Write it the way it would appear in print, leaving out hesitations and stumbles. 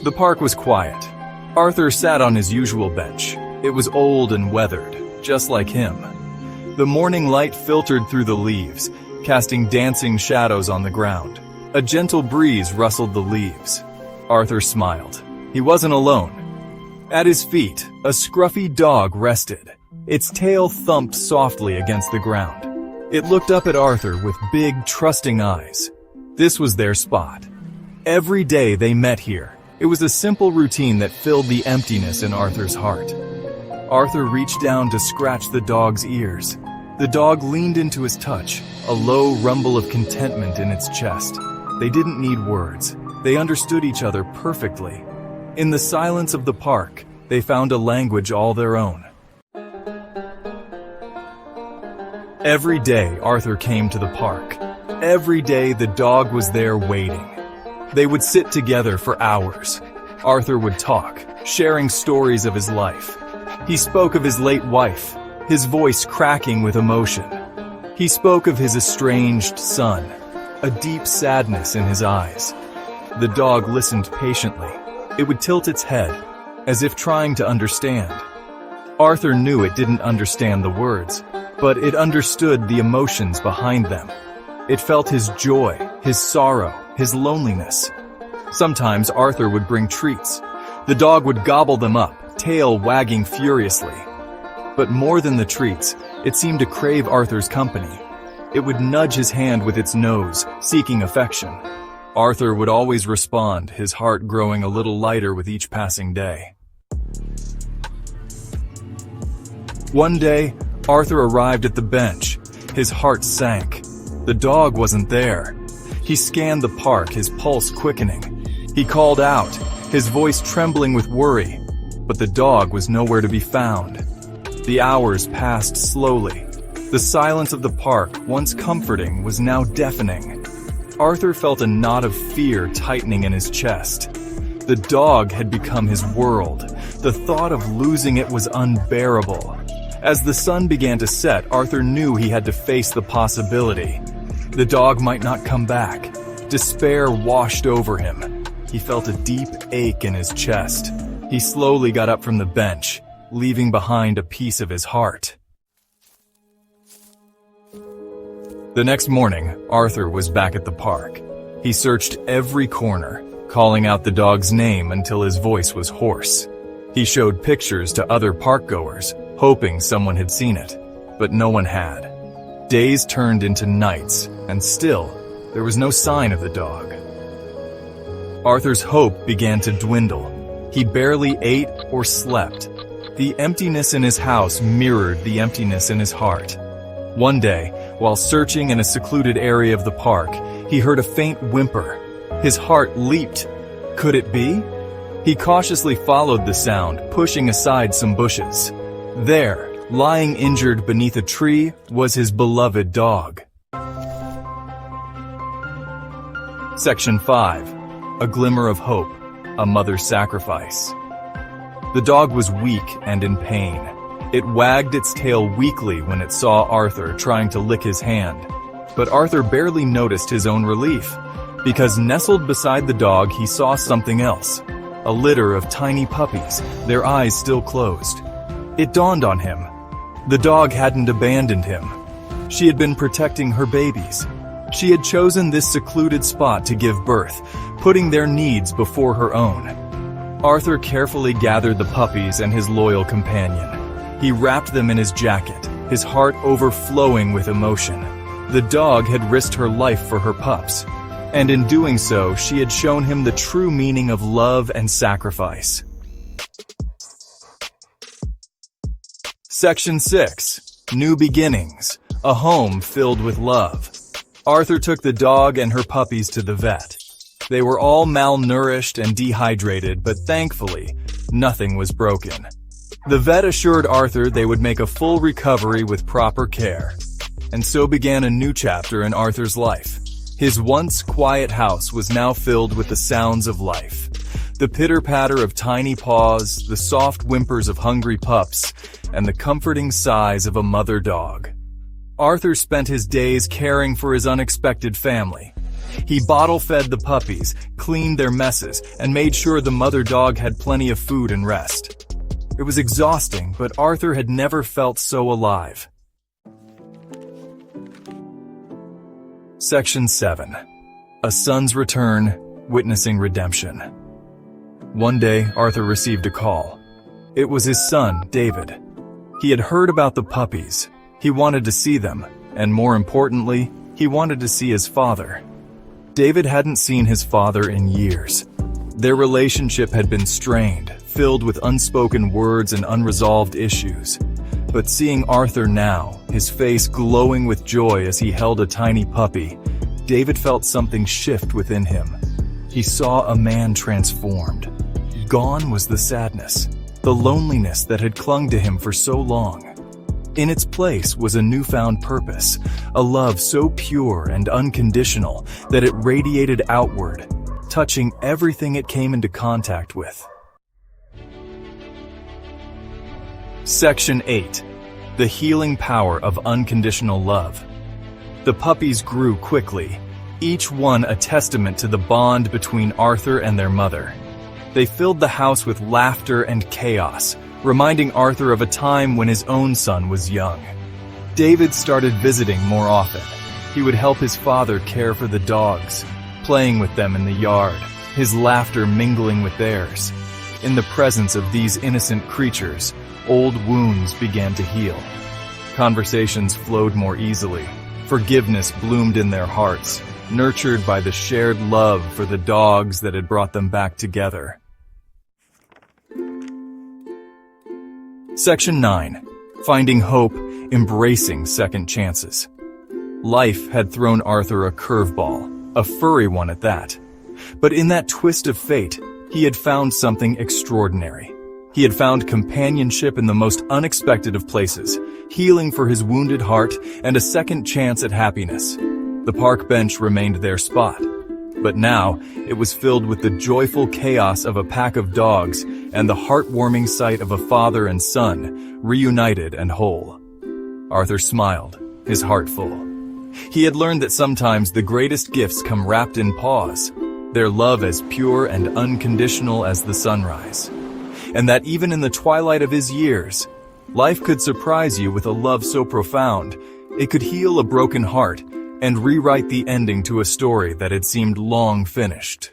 The park was quiet. Arthur sat on his usual bench. It was old and weathered, just like him. The morning light filtered through the leaves, casting dancing shadows on the ground. A gentle breeze rustled the leaves. Arthur smiled. He wasn't alone. At his feet, a scruffy dog rested. Its tail thumped softly against the ground. It looked up at Arthur with big, trusting eyes. This was their spot. Every day they met here. It was a simple routine that filled the emptiness in Arthur's heart. Arthur reached down to scratch the dog's ears. The dog leaned into his touch, a low rumble of contentment in its chest. They didn't need words. They understood each other perfectly. In the silence of the park, they found a language all their own. Every day, Arthur came to the park. Every day, the dog was there waiting. They would sit together for hours. Arthur would talk, sharing stories of his life. He spoke of his late wife, his voice cracking with emotion. He spoke of his estranged son, a deep sadness in his eyes. The dog listened patiently. It would tilt its head, as if trying to understand. Arthur knew it didn't understand the words, but it understood the emotions behind them. It felt his joy, his sorrow, his loneliness. Sometimes Arthur would bring treats. The dog would gobble them up, tail wagging furiously. But more than the treats, it seemed to crave Arthur's company. It would nudge his hand with its nose, seeking affection. Arthur would always respond, his heart growing a little lighter with each passing day. One day, Arthur arrived at the bench. His heart sank. The dog wasn't there. He scanned the park, his pulse quickening. He called out, his voice trembling with worry, but the dog was nowhere to be found. The hours passed slowly. The silence of the park, once comforting, was now deafening. Arthur felt a knot of fear tightening in his chest. The dog had become his world. The thought of losing it was unbearable. As the sun began to set, Arthur knew he had to face the possibility. The dog might not come back. Despair washed over him. He felt a deep ache in his chest. He slowly got up from the bench, leaving behind a piece of his heart. The next morning, Arthur was back at the park. He searched every corner, calling out the dog's name until his voice was hoarse. He showed pictures to other parkgoers, hoping someone had seen it, but no one had. Days turned into nights, and still, there was no sign of the dog. Arthur's hope began to dwindle. He barely ate or slept. The emptiness in his house mirrored the emptiness in his heart. One day, while searching in a secluded area of the park, he heard a faint whimper. His heart leaped. Could it be? He cautiously followed the sound, pushing aside some bushes. There, lying injured beneath a tree, was his beloved dog. Section 5. A Glimmer of Hope, a Mother's Sacrifice. The dog was weak and in pain. It wagged its tail weakly when it saw Arthur trying to lick his hand. But Arthur barely noticed his own relief, because nestled beside the dog he saw something else. A litter of tiny puppies, their eyes still closed. It dawned on him. The dog hadn't abandoned him. She had been protecting her babies. She had chosen this secluded spot to give birth, putting their needs before her own. Arthur carefully gathered the puppies and his loyal companion. He wrapped them in his jacket, his heart overflowing with emotion. The dog had risked her life for her pups, and in doing so, she had shown him the true meaning of love and sacrifice. Section 6. New Beginnings, a home filled with love. Arthur took the dog and her puppies to the vet. They were all malnourished and dehydrated, but thankfully, nothing was broken. The vet assured Arthur they would make a full recovery with proper care. And so began a new chapter in Arthur's life. His once quiet house was now filled with the sounds of life. The pitter-patter of tiny paws, the soft whimpers of hungry pups, and the comforting sighs of a mother dog. Arthur spent his days caring for his unexpected family. He bottle-fed the puppies, cleaned their messes, and made sure the mother dog had plenty of food and rest. It was exhausting, but Arthur had never felt so alive. Section 7. A Son's Return, Witnessing Redemption. One day, Arthur received a call. It was his son, David. He had heard about the puppies. He wanted to see them, and more importantly, he wanted to see his father. David hadn't seen his father in years. Their relationship had been strained, filled with unspoken words and unresolved issues. But seeing Arthur now, his face glowing with joy as he held a tiny puppy, David felt something shift within him. He saw a man transformed. Gone was the sadness, the loneliness that had clung to him for so long. In its place was a newfound purpose, a love so pure and unconditional that it radiated outward, touching everything it came into contact with. Section 8. The Healing Power of Unconditional Love. The puppies grew quickly, each one a testament to the bond between Arthur and their mother. They filled the house with laughter and chaos, reminding Arthur of a time when his own son was young. David started visiting more often. He would help his father care for the dogs, playing with them in the yard, his laughter mingling with theirs. In the presence of these innocent creatures, old wounds began to heal. Conversations flowed more easily. Forgiveness bloomed in their hearts, nurtured by the shared love for the dogs that had brought them back together. Section 9. Finding Hope, Embracing Second Chances. Life had thrown Arthur a curveball, a furry one at that. But in that twist of fate, he had found something extraordinary. He had found companionship in the most unexpected of places, healing for his wounded heart, and a second chance at happiness. The park bench remained their spot. But now, it was filled with the joyful chaos of a pack of dogs and the heartwarming sight of a father and son, reunited and whole. Arthur smiled, his heart full. He had learned that sometimes the greatest gifts come wrapped in paws, their love as pure and unconditional as the sunrise. And that even in the twilight of his years, life could surprise you with a love so profound, it could heal a broken heart and rewrite the ending to a story that had seemed long finished.